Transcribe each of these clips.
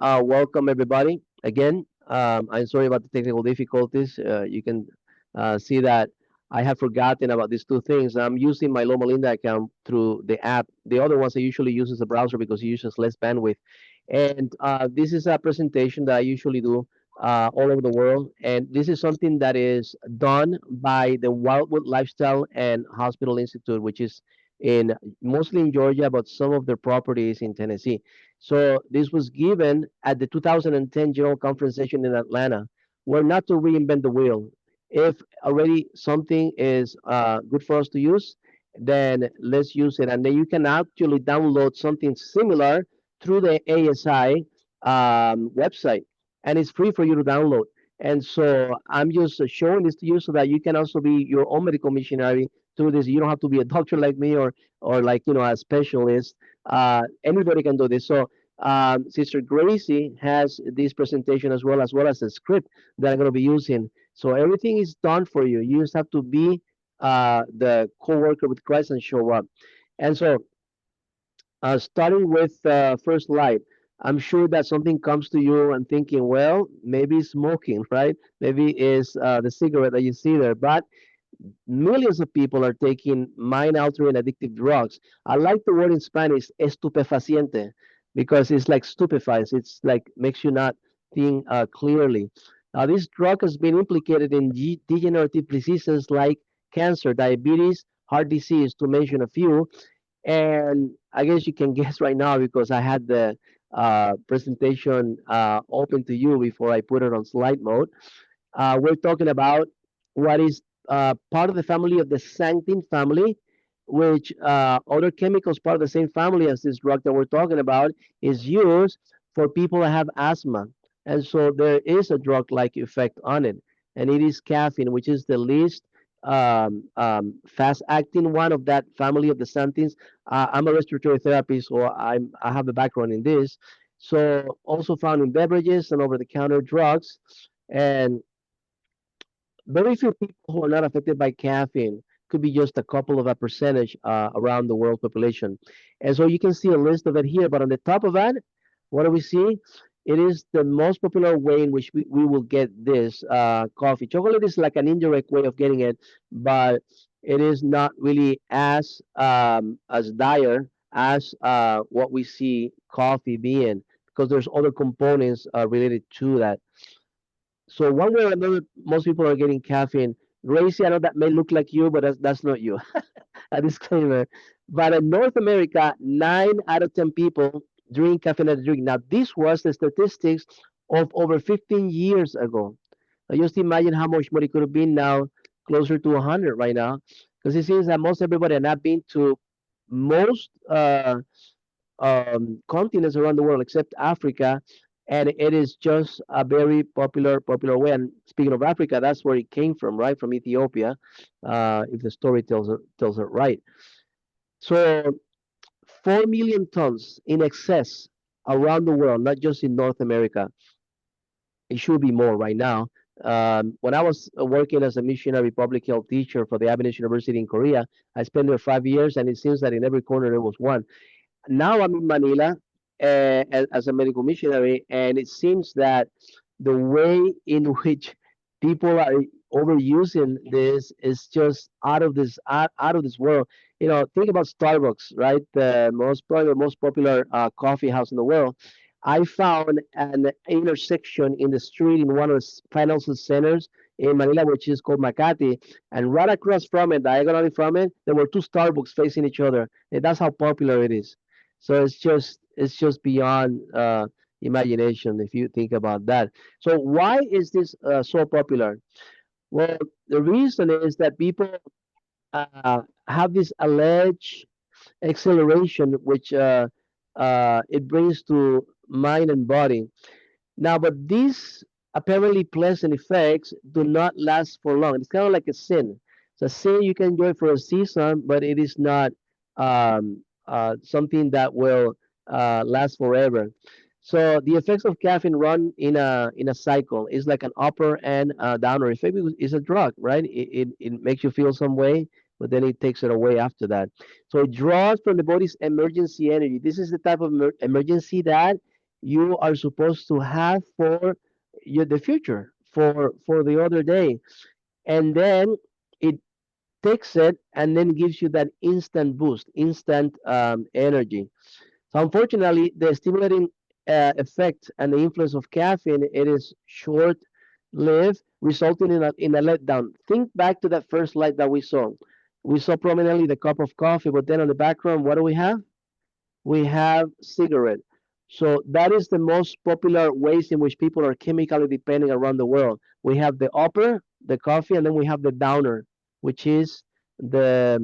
Welcome everybody again. I'm sorry about the technical difficulties. You can see that I have forgotten about these two things. I'm using my Loma Linda account through the app. The other ones I usually use as a browser because it uses less bandwidth. And this is a presentation that I usually do all over the world. And this is something that is done by the Wildwood Lifestyle and Hospital Institute, which is in mostly in Georgia, but some of their properties in Tennessee. So this was given at the 2010 General Conference session in Atlanta. We're not to reinvent the wheel. If already something is good for us to use, then let's use it. And then you can actually download something similar through the ASI website, and it's free for you to download. And so I'm just showing this to you so that you can also be your own medical missionary through this. You don't have to be a doctor like me or like a specialist. Anybody can do this. So Sister Gracie has this presentation as well as a script that I'm going to be using. So everything is done for you. You just have to be the co-worker with Christ and show up. And so starting with first light, I'm sure that something comes to you and thinking, well, maybe smoking, right? Maybe it's the cigarette that you see there, but millions of people are taking mind-altering addictive drugs. I like the word in Spanish, estupefaciente, because it's like stupefies. It's like makes you not think clearly. Now, this drug has been implicated in degenerative diseases like cancer, diabetes, heart disease, to mention a few. And I guess you can guess right now because I had the presentation open to you before I put it on slide mode. We're talking about what is part of the family of the xanthine family, which other chemicals part of the same family as this drug that we're talking about is used for people that have asthma. And so there is a drug-like effect on it. And it is caffeine, which is the least fast-acting one of that family of the xanthines. I'm a respiratory therapist, so I have a background in this. So also found in beverages and over-the-counter drugs. And very few people who are not affected by caffeine, could be just a couple of a percentage around the world population. And so you can see a list of it here, but on the top of that, what do we see? It is the most popular way in which we will get this coffee. Chocolate is like an indirect way of getting it, but it is not really as dire as what we see coffee being, because there's other components related to that. So one way or another, most people are getting caffeine. Gracie, I know that may look like you, but that's not you. A disclaimer. But in North America, 9 out of 10 people drink caffeinated drink. Now, this was the statistics of over 15 years ago. Now, just imagine how much more it could have been now, closer to 100 right now, because it seems that most everybody have not been to most continents around the world except Africa, and it is just a very popular way. And speaking of Africa, that's where it came from, right? From Ethiopia, if the story tells it right. So 4 million tons in excess around the world, not just in North America. It should be more right now. When I was working as a missionary public health teacher for the Adventist University in Korea, I spent there 5 years, and it seems that in every corner there was one. Now I'm in Manila as a medical missionary, and it seems that the way in which people are overusing this is just out of this world. Think about Starbucks, right? The probably the most popular coffee house in the world. I found an intersection in the street in one of the financial centers in Manila, which is called Makati, and right across from it, diagonally from it, there were two Starbucks facing each other. And that's how popular it is. So it's just beyond imagination if you think about that. So why is this so popular? Well, the reason is that people have this alleged acceleration, which it brings to mind and body. Now, but these apparently pleasant effects do not last for long. It's kind of like a sin. So sin you can enjoy for a season, but it is not something that will last forever. So the effects of caffeine run in a cycle. It's like an upper and downer effect. It's a drug, right? It makes you feel some way, but then it takes it away after that. So it draws from the body's emergency energy. This is the type of emergency that you are supposed to have for the future, for the other day. And then it takes it and then gives you that instant boost, instant energy. So unfortunately, the stimulating effect and the influence of caffeine, it is short-lived, resulting in a letdown. Think back to that first slide that we saw. We saw prominently the cup of coffee, but then on the background, what do we have? We have cigarette. So that is the most popular ways in which people are chemically depending around the world. We have the upper, the coffee, and then we have the downer, which is the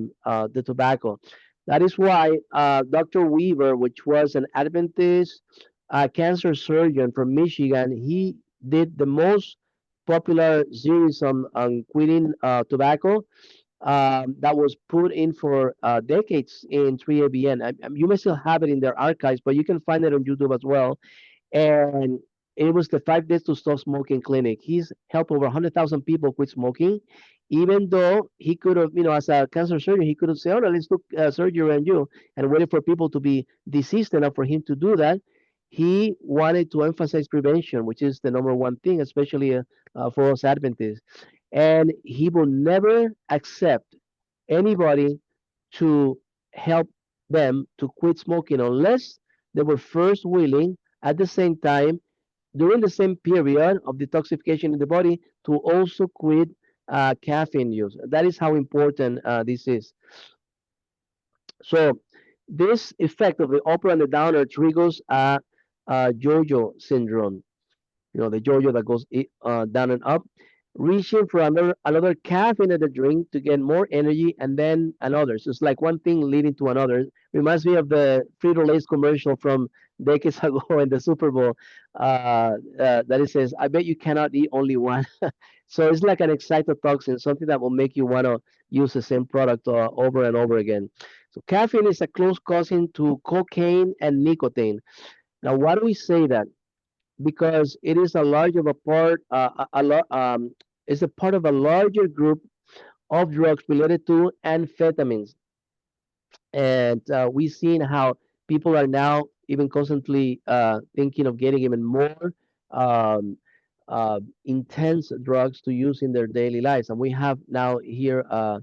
tobacco. That is why Dr. Weaver, which was an Adventist cancer surgeon from Michigan, he did the most popular series on quitting tobacco that was put in for decades in 3ABN. You may still have it in their archives, but you can find it on YouTube as well. And it was the 5 days to stop smoking clinic. He's helped over 100,000 people quit smoking, even though he could have, as a cancer surgeon, he could have said, "Oh, no, let's do surgery on you," and waited for people to be deceased enough for him to do that. He wanted to emphasize prevention, which is the number one thing, especially for us Adventists. And he will never accept anybody to help them to quit smoking unless they were first willing at the same time during the same period of detoxification in the body to also quit caffeine use. That is how important this is. So this effect of the upper and the downer triggers a yo-yo syndrome, the yo-yo that goes down and up, reaching for another caffeinated drink to get more energy, and then another. So it's like one thing leading to another. Reminds me of the Frito-Lay's commercial from decades ago in the Super Bowl that it says, "I bet you cannot eat only one." So it's like an excitotoxin, something that will make you want to use the same product over and over again. So caffeine is a close cousin to cocaine and nicotine. Now, why do we say that? Because it is a large of a part, is a part of a larger group of drugs related to amphetamines, and we've seen how people are now even constantly thinking of getting even more um, intense drugs to use in their daily lives, and we have now here uh,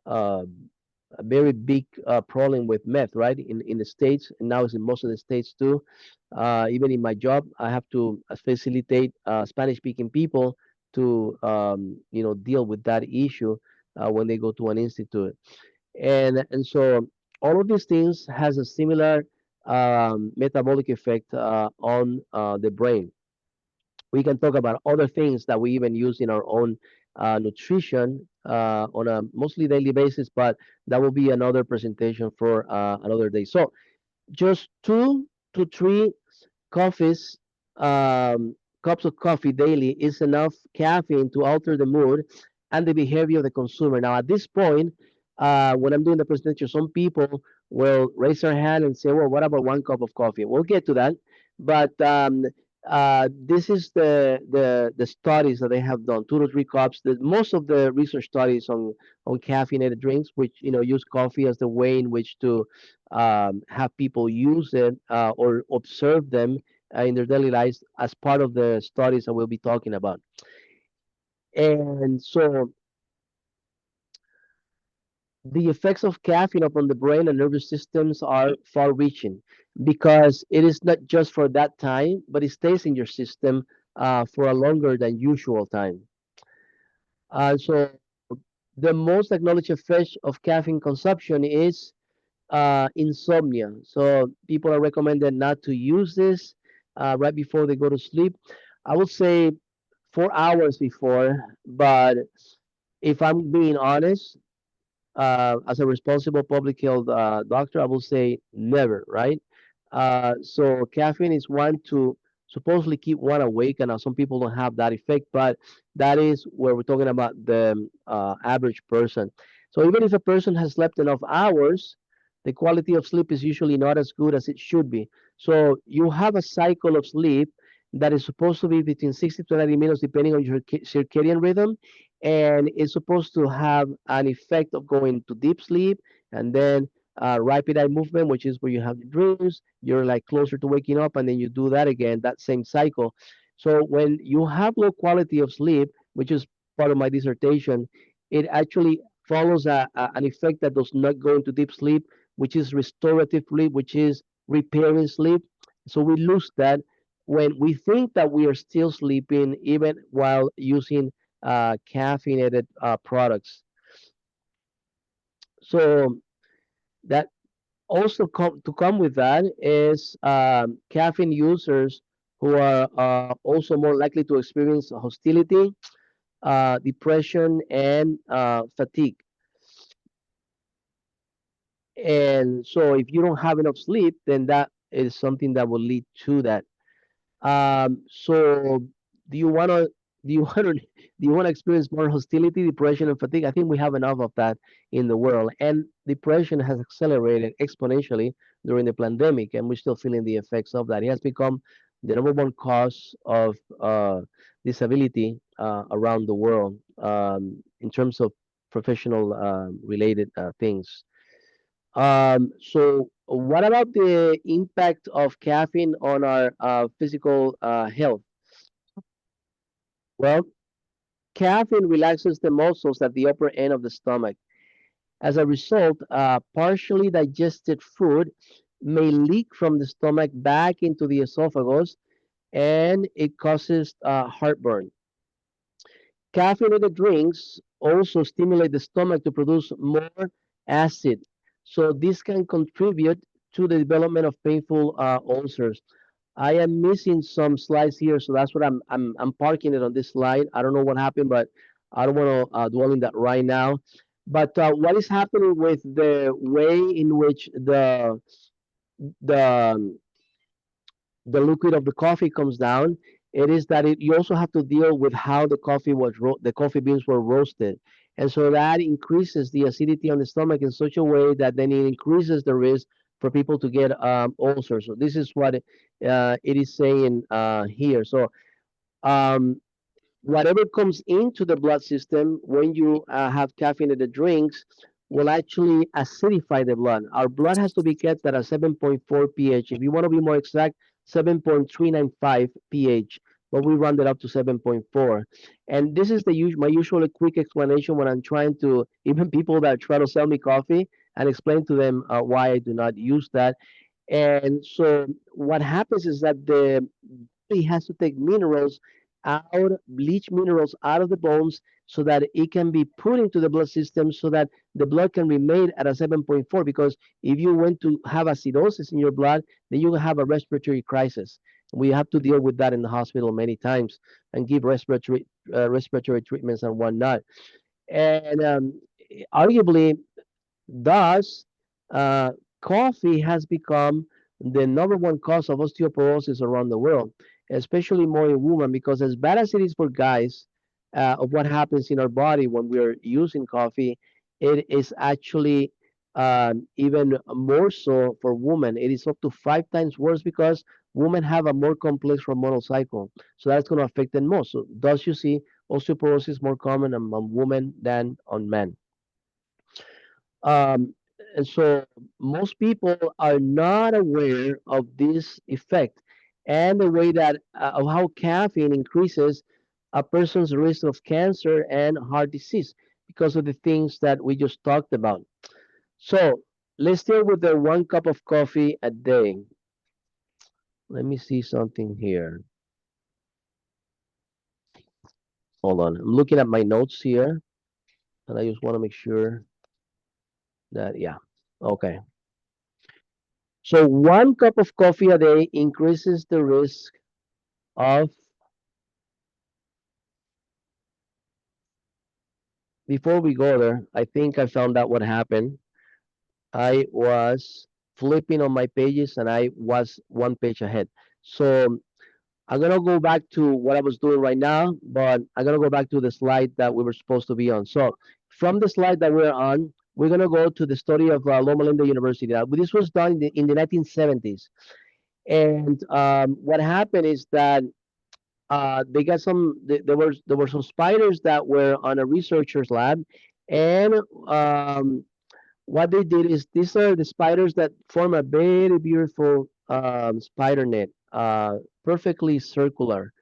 a very big problem with meth, right? In the states, and now it's in most of the states too. Even in my job, I have to facilitate Spanish-speaking people to, deal with that issue when they go to an institute, and so all of these things has a similar metabolic effect on the brain. We can talk about other things that we even use in our own nutrition on a mostly daily basis, but that will be another presentation for another day. So just 2 to 3 coffees, cups of coffee daily is enough caffeine to alter the mood and the behavior of the consumer. Now, at this point, when I'm doing the presentation, some people will raise their hand and say, "Well, what about 1 cup of coffee?" We'll get to that, but this is the studies that they have done, 2 to 3 cups. Most of the research studies on caffeinated drinks, which use coffee as the way in which to have people use it or observe them in their daily lives as part of the studies that we'll be talking about. And so the effects of caffeine upon the brain and nervous systems are far reaching because it is not just for that time, but it stays in your system for a longer than usual time. So the most acknowledged effect of caffeine consumption is insomnia. So people are recommended not to use this right before they go to sleep. I would say 4 hours before, but if I'm being honest, as a responsible public health doctor, I will say never, right? So caffeine is one to supposedly keep one awake, and some people don't have that effect, but that is where we're talking about the average person. So even if a person has slept enough hours, the quality of sleep is usually not as good as it should be. So you have a cycle of sleep that is supposed to be between 60 to 90 minutes, depending on your circadian rhythm, and it's supposed to have an effect of going to deep sleep and then rapid eye movement, which is where you have the dreams, you're like closer to waking up, and then you do that again, that same cycle. So when you have low quality of sleep, which is part of my dissertation, it actually follows an effect that does not go into deep sleep, which is restorative sleep, which is repairing sleep. So we lose that when we think that we are still sleeping, even while using caffeinated products. So that also to come with that is caffeine users who are also more likely to experience hostility, depression, and fatigue. And so, if you don't have enough sleep, then that is something that will lead to that. So do you want to do you want to do you want to experience more hostility, depression, and fatigue? I think we have enough of that in the world, and depression has accelerated exponentially during the pandemic, and we're still feeling the effects of that. It has become the number one cause of disability around the world in terms of professional related things. So what about the impact of caffeine on our physical health? Well, caffeine relaxes the muscles at the upper end of the stomach. As a result, partially digested food may leak from the stomach back into the esophagus, and it causes heartburn. Caffeinated drinks also stimulate the stomach to produce more acid, so this can contribute to the development of painful ulcers. I am missing some slides here, so that's what I'm parking it on this slide. I don't know what happened, but I don't want to dwell in that right now. But what is happening with the way in which the the liquid of the coffee comes down, it is that you also have to deal with how the the coffee beans were roasted, and so that increases the acidity on the stomach in such a way that then it increases the risk for people to get ulcers. So this is what it is saying here. So um, whatever comes into the blood system when you have caffeinated drinks will actually acidify the blood. Our blood has to be kept at a 7.4 pH. If you want to be more exact, 7.395 pH, but we round it up to 7.4. And this is my usual quick explanation when I'm trying to, even people that try to sell me coffee, and explain to them why I do not use that. And so what happens is that the body has to take minerals out, bleach minerals out of the bones so that it can be put into the blood system so that the blood can remain at a 7.4. Because if you went to have acidosis in your blood, then you will have a respiratory crisis. We have to deal with that in the hospital many times and give respiratory treatments and whatnot. And arguably, thus, uh, coffee has become the number one cause of osteoporosis around the world, especially more in women, because as bad as it is for guys, of what happens in our body when we are using coffee, it is actually even more so for women. It is up to 5 times worse because women have a more complex hormonal cycle. So that's going to affect them more. So, thus, you see osteoporosis more common among women than on men. Um, and so most people are not aware of this effect and the way that of how caffeine increases a person's risk of cancer and heart disease because of the things that we just talked about. So let's deal with the 1 cup of coffee a day. Let me see something here. Hold on. I'm looking at my notes here, and I just want to make sure that, yeah. Okay. So 1 cup of coffee a day increases the risk of, before we go there, I think I found out what happened. I was flipping on my pages and I was 1 page ahead. So I'm gonna go back to what I was doing right now, but I'm gonna go back to the slide that we were supposed to be on. So from the slide that we're on, we're gonna go to the study of Loma Linda University. Now, this was done in the 1970s. And what happened is that they got there were some spiders that were on a researcher's lab, and what they did is these are the spiders that form a very beautiful spider net, perfectly circular.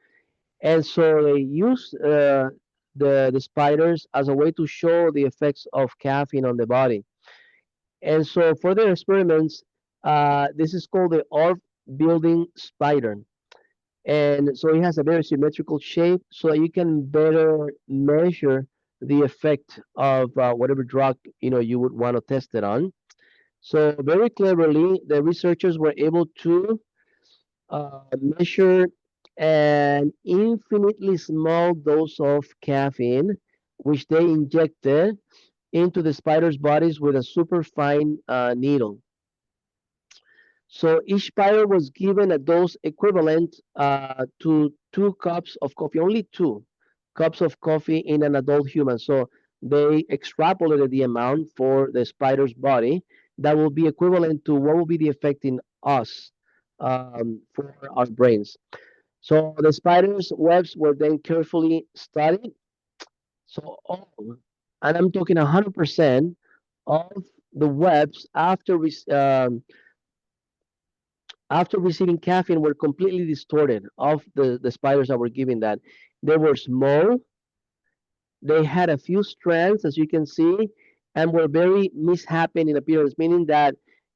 And so they use the spiders as a way to show the effects of caffeine on the body. And so for their experiments, this is called the orb building spider. And so it has a very symmetrical shape so that you can better measure the effect of whatever drug you would want to test it on. So very cleverly, the researchers were able to measure an infinitely small dose of caffeine, which they injected into the spiders' bodies with a super fine needle. So each spider was given a dose equivalent to 2 cups of coffee, only 2 cups of coffee in an adult human. So they extrapolated the amount for the spider's body that will be equivalent to what will be the effect in us for our brains. So the spider's webs were then carefully studied. So all, and I'm talking 100% of the webs after receiving caffeine were completely distorted of the spiders that were given that. They were small, they had a few strands, as you can see, and were very misshapen in appearance, meaning that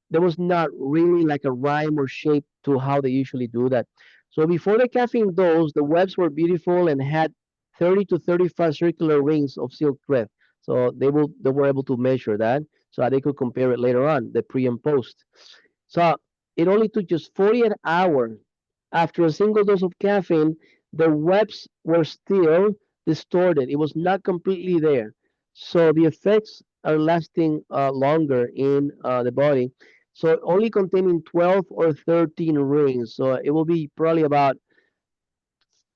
there was not really like a rhyme or shape to how they usually do that. So before the caffeine dose, the webs were beautiful and had 30 to 35 circular rings of silk thread. So they were able to measure that so that they could compare it later on, the pre and post. So it only took just 48 hours after a single dose of caffeine, the webs were still distorted. It was not completely there. So the effects are lasting longer in the body. So only containing 12 or 13 rings. So it will be probably about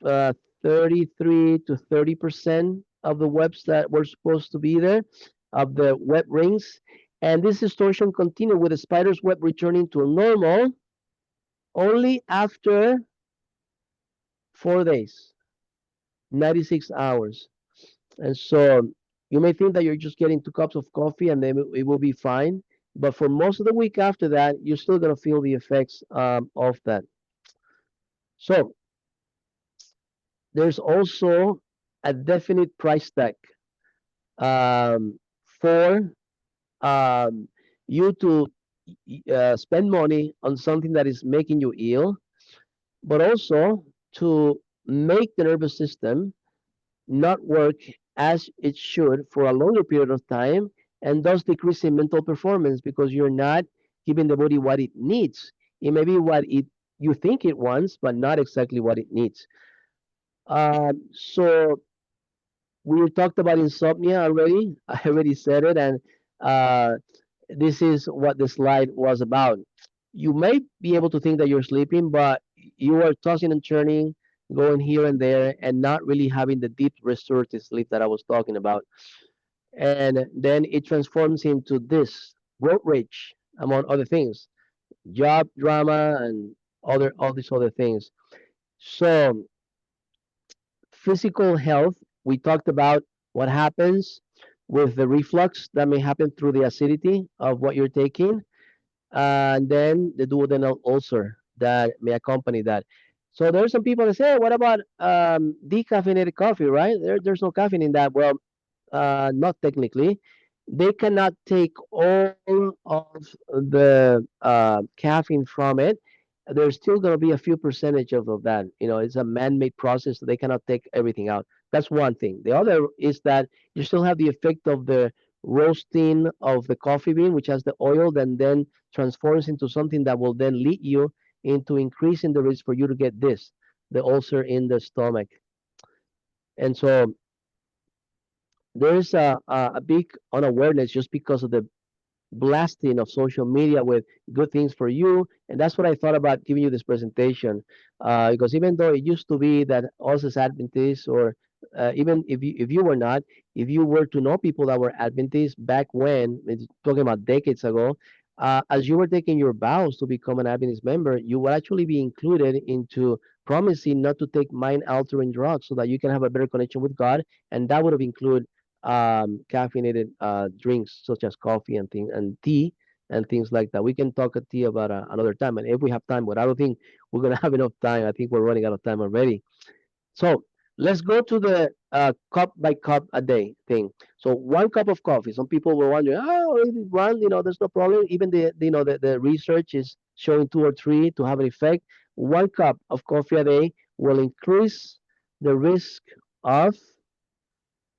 uh, 33 to 30% of the webs that were supposed to be there, of the web rings. And this distortion continued with the spider's web returning to normal only after 4 days, 96 hours. And so you may think that you're just getting 2 cups of coffee and then it will be fine. But for most of the week after that, you're still going to feel the effects of that. So there's also a definite price tag for um, you to spend money on something that is making you ill, but also to make the nervous system not work as it should for a longer period of time and thus decreasing mental performance because you're not giving the body what it needs. It may be what it you think it wants, but not exactly what it needs. So we talked about insomnia already. I already said it, and uh, this is what the slide was about. You may be able to think that you're sleeping, but you are tossing and turning, going here and there, and not really having the deep restorative sleep that I was talking about. And then it transforms into this road rage, among other things, job drama, and all these other things. So physical health, we talked about what happens with the reflux that may happen through the acidity of what you're taking, and then the duodenal ulcer that may accompany that. So there's some people that say, "Hey, what about decaffeinated coffee, right? There's no caffeine in that." Well, not technically. They cannot take all of the caffeine from it. There's still going to be a few percentage of that. It's a man-made process, so they cannot take everything out. That's one thing. The other is that you still have the effect of the roasting of the coffee bean, which has the oil, that then transforms into something that will then lead you into increasing the risk for you to get this, the ulcer in the stomach. And so there's a big unawareness just because of the blasting of social media with good things for you. And that's what I thought about giving you this presentation. Because even though it used to be that us as Adventists, or even if you were not, if you were to know people that were Adventists back when, it's talking about decades ago, as you were taking your vows to become an Adventist member, you would actually be included into promising not to take mind altering drugs so that you can have a better connection with God. And that would have included caffeinated drinks such as coffee and tea and things like that. We can talk a tea about another time, and if we have time, but I don't think we're gonna have enough time. I think we're running out of time already. So let's go to the cup by cup a day thing. So 1 cup of coffee. Some people were wondering, oh, if it's one, there's no problem. Even the research is showing 2 or 3 to have an effect. 1 cup of coffee a day will increase the risk of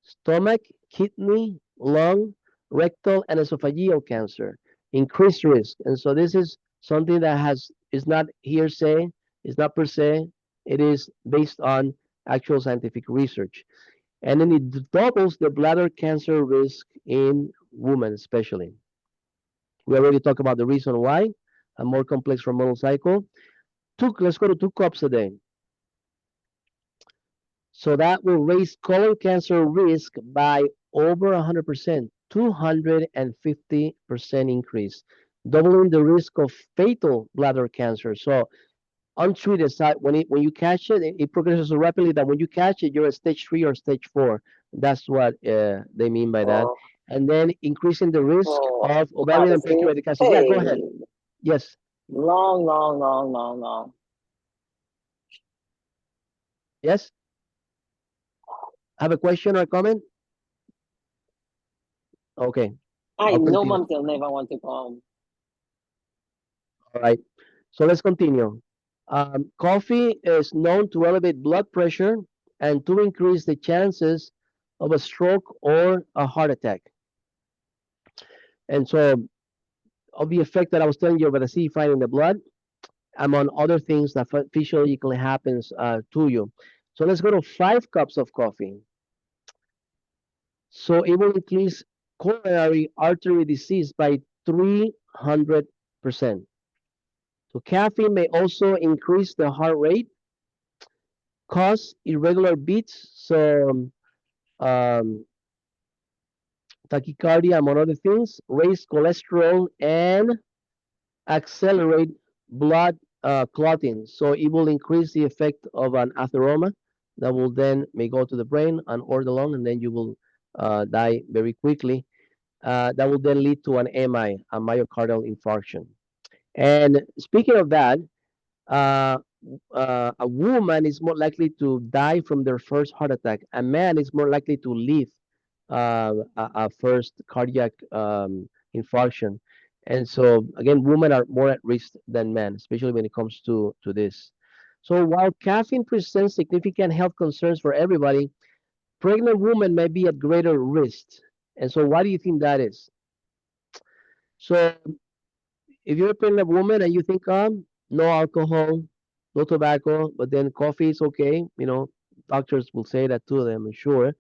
stomach, kidney, lung, rectal, and esophageal cancer. Increased risk. And so this is something that is not hearsay, it's not per se, it is based on actual scientific research. And then it doubles the bladder cancer risk in women, especially. We already talked about the reason why, a more complex hormonal cycle. Let's go to 2 cups a day. So that will raise colon cancer risk by over 100%, 250% increase, doubling the risk of fatal bladder cancer. So untreated side, when you catch it, it progresses so rapidly that when you catch it, you're at stage 3 or stage 4. That's what they mean by that. Oh, And then increasing the risk oh, of ovarian and privacy. pancreatic cancer. Yeah, go Hey, ahead. Yes. long, long, long, long, long. Yes. Have a question or comment? Okay, I I'll know continue. mom will never want to come. All right. So let's continue. Coffee is known to elevate blood pressure and to increase the chances of a stroke or a heart attack. And so, of the effect that I was telling you about the C5 in the blood, among other things that physiologically happens to you. So let's go to 5 cups of coffee. So it will increase coronary artery disease by 300%. So caffeine may also increase the heart rate, cause irregular beats, so tachycardia, among other things, raise cholesterol, and accelerate blood clotting. So it will increase the effect of an atheroma that will then may go to the brain and or the lung, and then you will die very quickly. That will then lead to an MI, a myocardial infarction. And speaking of that, uh, a woman is more likely to die from their first heart attack. A man is more likely to live a first cardiac infarction. And so, again, women are more at risk than men, especially when it comes to this. So, while caffeine presents significant health concerns for everybody, pregnant women may be at greater risk. And so, why do you think that is? So, if you're a pregnant woman and you think, no alcohol, no tobacco, but then coffee is okay, doctors will say that to them, I'm sure.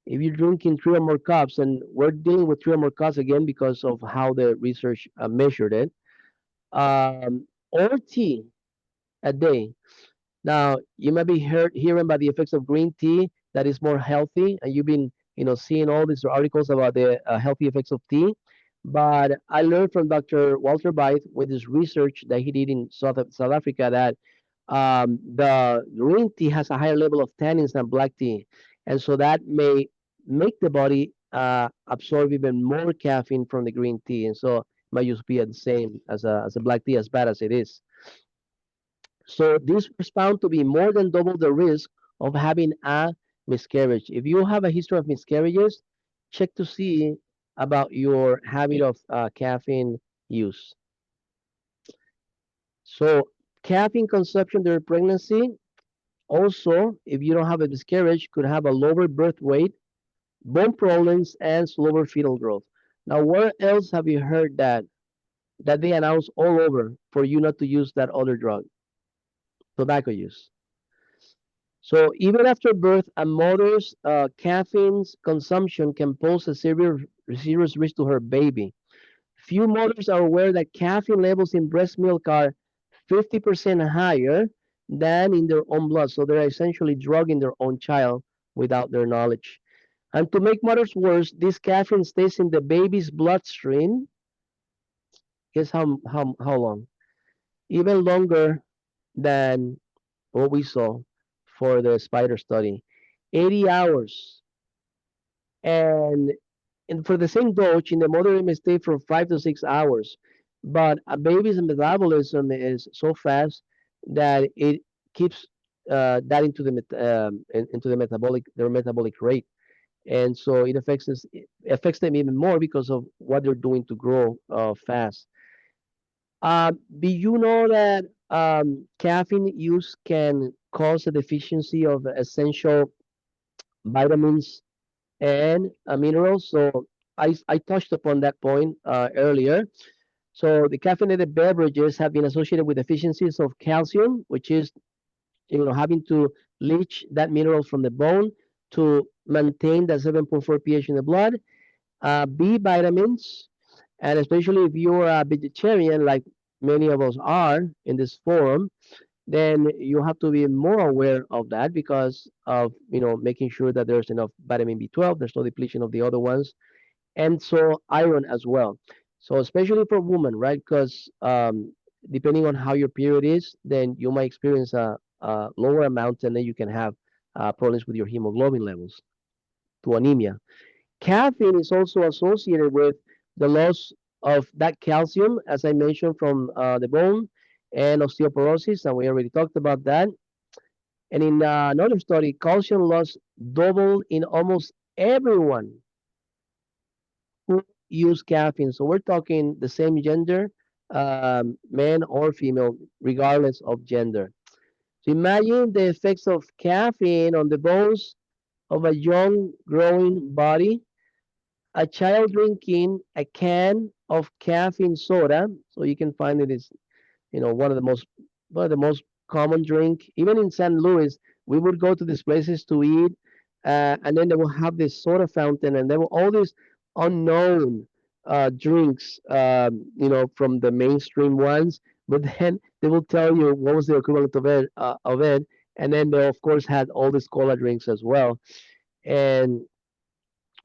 If you're drinking 3 or more cups, and we're dealing with 3 or more cups again because of how the research measured it, or tea a day. Now, you might be hearing about the effects of green tea that is more healthy, and you've been, seeing all these articles about the healthy effects of tea. But I learned from Dr. Walter Bythe with his research that he did in South Africa that the green tea has a higher level of tannins than black tea, and so that may make the body absorb even more caffeine from the green tea, and so it might just be the same as a black tea, as bad as it is. So this was found to be more than double the risk of having a miscarriage. If you have a history of miscarriages, check to see about your habit of caffeine use. So caffeine consumption during pregnancy, also, if you don't have a miscarriage, could have a lower birth weight, bone problems, and slower fetal growth. Now, where else have you heard that they announce all over for you not to use that other drug, tobacco use? So even after birth, a mother's caffeine's consumption can pose a serious risk to her baby. Few mothers are aware that caffeine levels in breast milk are 50% higher than in their own blood. So they're essentially drugging their own child without their knowledge. And to make matters worse, this caffeine stays in the baby's bloodstream. Guess how long? Even longer than what we saw for the spider study. 80 hours. And for the same dose, in the mother, it may stay for 5 to 6 hours. But a baby's metabolism is so fast that it keeps that into the into the metabolic their metabolic rate, and so it affects them even more because of what they're doing to grow fast. Do you know that caffeine use can cause a deficiency of essential vitamins and minerals? So I touched upon that point earlier. So the caffeinated beverages have been associated with deficiencies of calcium, which is having to leach that mineral from the bone to maintain the 7.4 pH in the blood. B vitamins, and especially if you're a vegetarian, like many of us are in this forum, then you have to be more aware of that because of making sure that there's enough vitamin B12, there's no depletion of the other ones, and so iron as well. So especially for women, right? Because depending on how your period is, then you might experience a lower amount, and then you can have problems with your hemoglobin levels to anemia. Caffeine is also associated with the loss of that calcium, as I mentioned, from the bone and osteoporosis, and we already talked about that. And in another study, calcium loss doubled in almost everyone who use caffeine. So we're talking the same gender, man or female, regardless of gender. So imagine the effects of caffeine on the bones of a young, growing body. A child drinking a can of caffeine soda, so you can find it is one of the most common drink. Even in St. Louis, we would go to these places to eat, and then they will have this soda fountain, and there were all these unknown drinks, from the mainstream ones. But then they will tell you what was the equivalent of it, and then they of course had all these cola drinks as well. And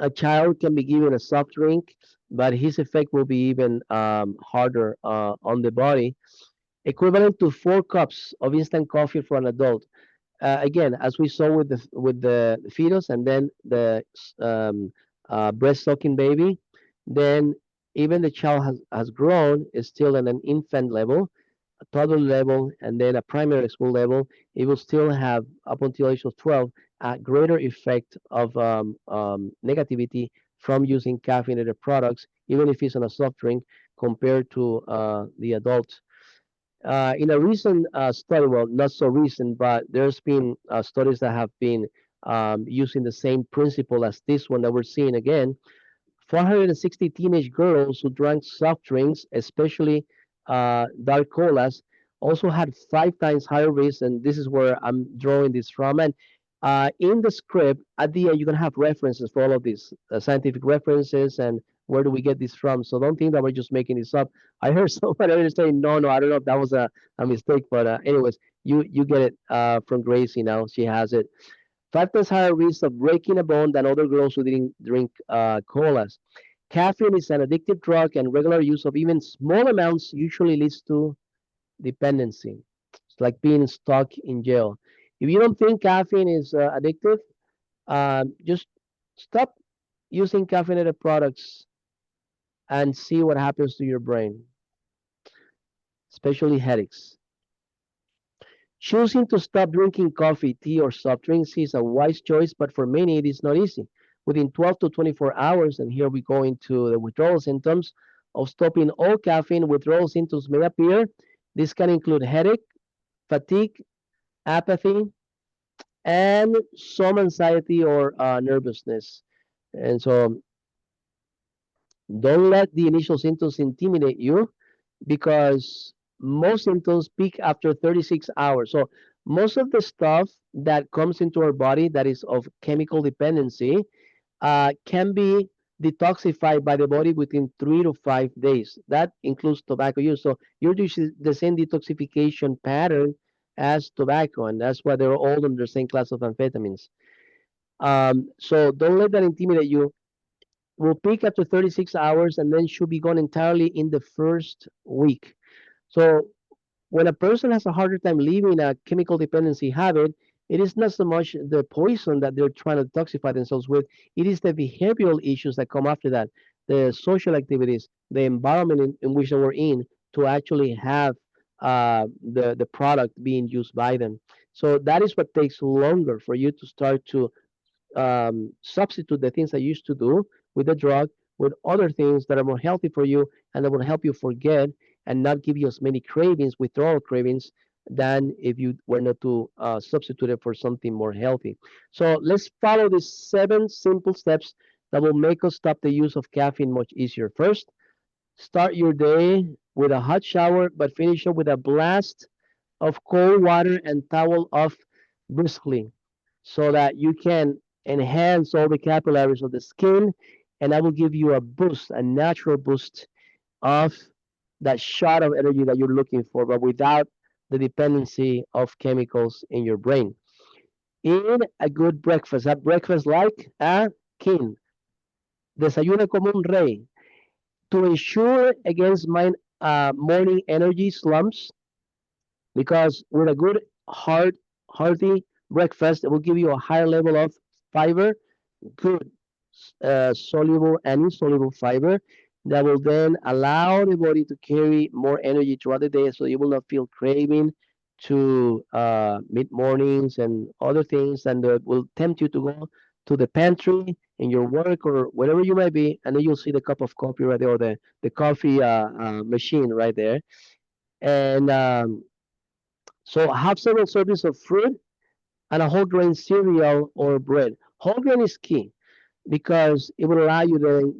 a child can be given a soft drink, but his effect will be even harder on the body, equivalent to 4 cups of instant coffee for an adult. Again, as we saw with the fetus and then the breast sucking baby, then even the child has grown is still in an infant level, a toddler level, and then a primary school level. It will still have up until age of 12 a greater effect of negativity from using caffeinated products, even if it's on a soft drink, compared to the adult. In a recent study, well, not so recent, but there's been studies that have been using the same principle as this one that we're seeing again. 460 teenage girls who drank soft drinks, especially dark colas, also had 5 times higher risk. And this is where I'm drawing this from. And in the script, at the end, you're going to have references for all of these scientific references and where do we get this from. So don't think that we're just making this up. I heard someone earlier saying, no, no, I don't know if that was a mistake. But anyways, you get it from Gracie now. She has it. 5 times higher risk of breaking a bone than other girls who didn't drink colas. Caffeine is an addictive drug, and regular use of even small amounts usually leads to dependency. It's like being stuck in jail. If you don't think caffeine is addictive, just stop using caffeinated products and see what happens to your brain, especially headaches. Choosing to stop drinking coffee, tea, or soft drinks is a wise choice, but for many it is not easy. Within 12 to 24 hours, and here we go into the withdrawal symptoms of stopping all caffeine, withdrawal symptoms may appear. This can include headache, fatigue, apathy, and some anxiety or nervousness. And so don't let the initial symptoms intimidate you because most symptoms peak after 36 hours. So most of the stuff that comes into our body that is of chemical dependency can be detoxified by the body within 3 to 5 days. That includes tobacco use. So you're using the same detoxification pattern as tobacco, and that's why they're all under the same class of amphetamines. So don't let that intimidate you. Will peak after 36 hours and then should be gone entirely in the first week. So when a person has a harder time leaving a chemical dependency habit, It is not so much the poison that they're trying to detoxify themselves with, it is the behavioral issues that come after that, the social activities, the environment in which they were in to actually have the product being used by them. So that is what takes longer for you to start to substitute the things I used to do with the drug with other things that are more healthy for you and that will help you forget and not give you as many cravings, withdrawal cravings, than if you were not to substitute it for something more healthy. So let's follow these 7 simple steps that will make us stop the use of caffeine much easier. First, start your day with a hot shower, but finish it with a blast of cold water and towel off briskly so that you can enhance all the capillaries of the skin, and that will give you a boost, a natural boost of that shot of energy that you're looking for, but without the dependency of chemicals in your brain. Eat a good breakfast, a breakfast like a king. Desayuna como un rey. To ensure against morning energy slumps, because with a good, hearty breakfast, it will give you a higher level of fiber, good soluble and insoluble fiber that will then allow the body to carry more energy throughout the day so you will not feel craving to mid mornings and other things and that will tempt you to go to the pantry in your work or wherever you might be, and then you'll see the cup of coffee right there or the coffee machine right there. And so have several servings of fruit and a whole grain cereal or bread. Whole grain is key because it will allow you to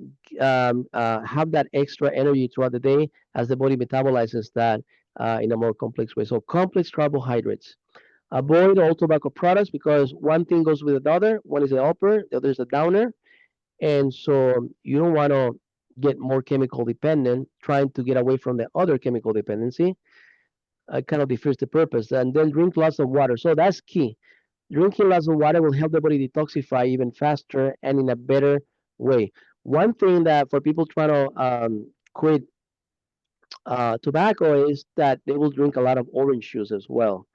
have that extra energy throughout the day as the body metabolizes that in a more complex way. So complex carbohydrates. Avoid all tobacco products because one thing goes with another. One is the upper, the other is the downer. And so you don't want to get more chemical dependent, trying to get away from the other chemical dependency. Kind of defeats the purpose. And then drink lots of water. So that's key. Drinking lots of water will help the body detoxify even faster and in a better way. One thing that for people trying to quit tobacco is that they will drink a lot of orange juice as well.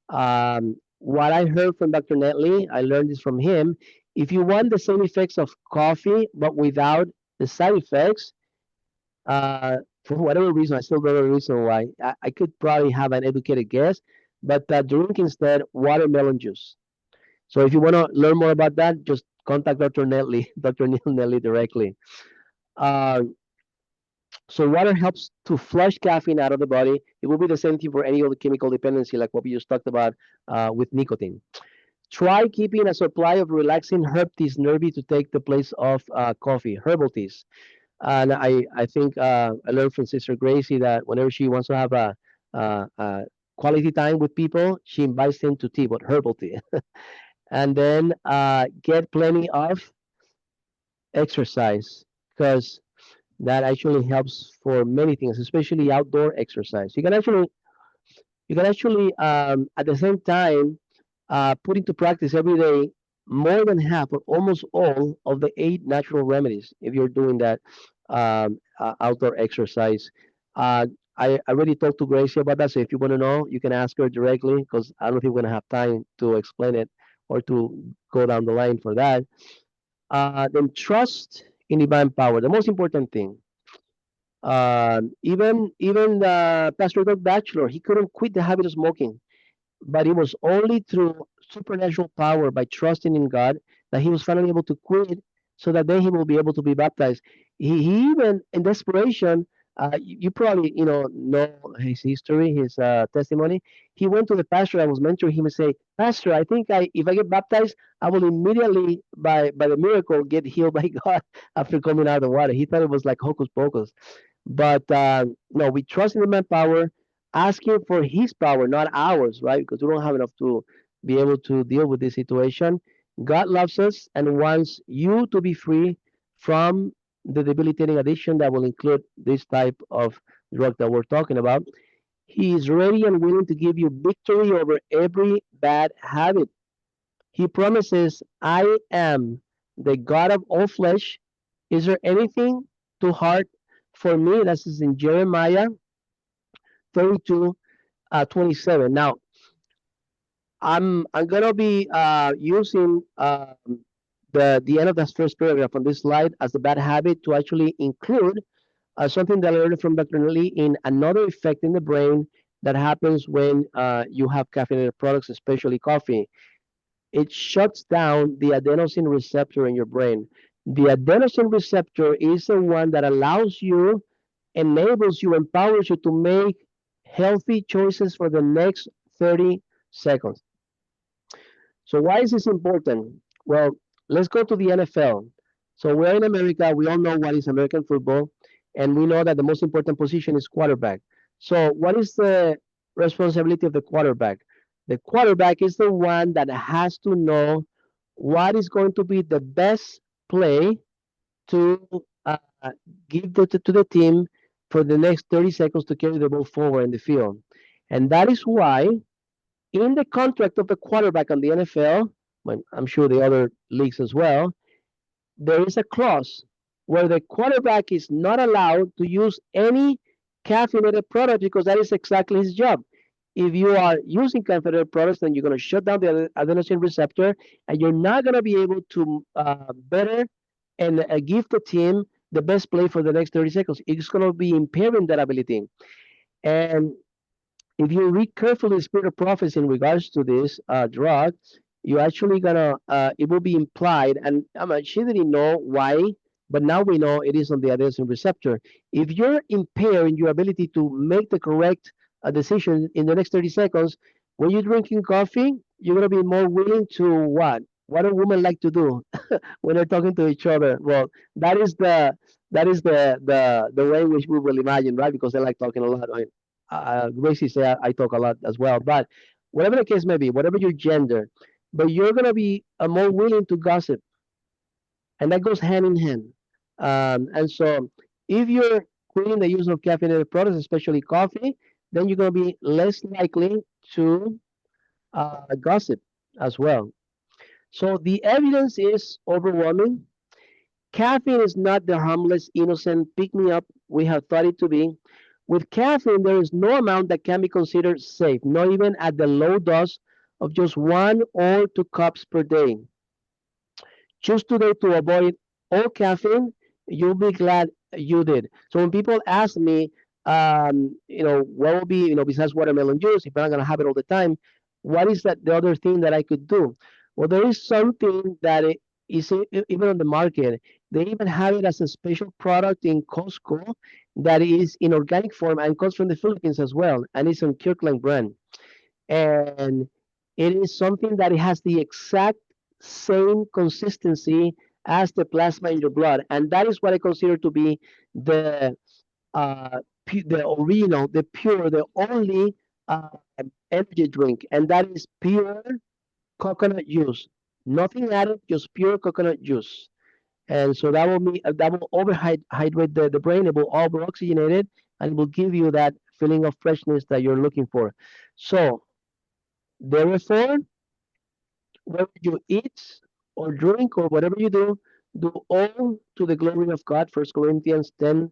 What I heard from Dr. Netley, I learned this from him. If you want the same effects of coffee but without the side effects, for whatever reason, I still don't know the reason why. I could probably have an educated guess, but drink instead watermelon juice. So if you want to learn more about that, just contact Dr. Netley, Dr. Neil Netley directly. Uh, so water helps to flush caffeine out of the body. It will be the same thing for any other chemical dependency, like what we just talked about with nicotine. Try keeping a supply of relaxing herb teas nervy to take the place of coffee, herbal teas. And I think I learned from Sister Gracie that whenever she wants to have a quality time with people, she invites them to tea, but herbal tea. And then get plenty of exercise because that actually helps for many things, especially outdoor exercise. You can actually at the same time put into practice every day more than half or almost all of the 8 natural remedies if you're doing that outdoor exercise. Uh, I already talked to Gracie about that, so if you want to know, you can ask her directly because I don't think we're going to have time to explain it or to go down the line for that. Then trust in divine power, the most important thing. Even Pastor Doug Batchelor, he couldn't quit the habit of smoking, but it was only through supernatural power by trusting in God that he was finally able to quit so that then he will be able to be baptized. He even, in desperation, you probably know his history, his testimony. He went to the pastor that was mentoring him and say, Pastor, I think if I get baptized, I will immediately, by the miracle, get healed by God after coming out of the water. He thought it was like hocus pocus. But no, we trust in the man power, asking for his power, not ours, right? Because we don't have enough to be able to deal with this situation. God loves us and wants you to be free from the debilitating addiction that will include this type of drug that we're talking about. He is ready and willing to give you victory over every bad habit. He promises, I am the God of all flesh. Is there anything too hard for me? That's in Jeremiah 32, 27. Now, I'm gonna be using the end of that first paragraph on this slide as a bad habit to actually include something that I learned from Dr. Lee in another effect in the brain that happens when you have caffeinated products, especially coffee. It shuts down the adenosine receptor in your brain. The adenosine receptor is the one that allows you, enables you, empowers you to make healthy choices for the next 30 seconds. So why is this important? Well, let's go to the NFL. So we're in America. We all know what is American football, and we know that the most important position is quarterback. So what is the responsibility of the quarterback? The quarterback is the one that has to know what is going to be the best play to uh, give to the team for the next 30 seconds to carry the ball forward in the field. And that is why in the contract of the quarterback on the NFL, well, I'm sure the other leagues as well, there is a clause where the quarterback is not allowed to use any caffeinated product because that is exactly his job. If you are using caffeinated products, then you're going to shut down the adenosine receptor, and you're not going to be able to better and give the team the best play for the next 30 seconds. It's going to be impairing that ability. And if you read carefully the spirit of prophecy in regards to this drug, you're actually gonna it will be implied, and she didn't know why, but now we know it is on the adenosine receptor. If you're impaired in your ability to make the correct decision in the next 30 seconds, when you're drinking coffee, you're gonna be more willing to what? What do women like to do when they're talking to each other? Well, that is the way in which we will imagine, right? Because they like talking a lot. Gracie say I talk a lot as well, but whatever the case may be, whatever your gender, but you're gonna be more willing to gossip, and that goes hand in hand. And so, if you're quitting the use of caffeinated products, especially coffee, then you're gonna be less likely to gossip as well. So the evidence is overwhelming. Caffeine is not the harmless, innocent pick me up we have thought it to be. With caffeine, there is no amount that can be considered safe, not even at the low dose of just 1 or 2 cups per day. Choose today to avoid all caffeine. You'll be glad you did. So when people ask me, what will be, besides watermelon juice, if I'm not going to have it all the time, what is that the other thing that I could do? Well, there is something that is even on the market. They even have it as a special product in Costco that is in organic form and comes from the Philippines as well, and it's on Kirkland brand. And it is something that it has the exact same consistency as the plasma in your blood, and that is what I consider to be the the original, the pure, the only uh, energy drink, and that is pure coconut juice. Nothing added, just pure coconut juice. And so that will overhydrate the brain. It will over oxygenate it, and it will give you that feeling of freshness that you're looking for. So therefore, whether you eat or drink or whatever you do all to the glory of God. First Corinthians 10:31.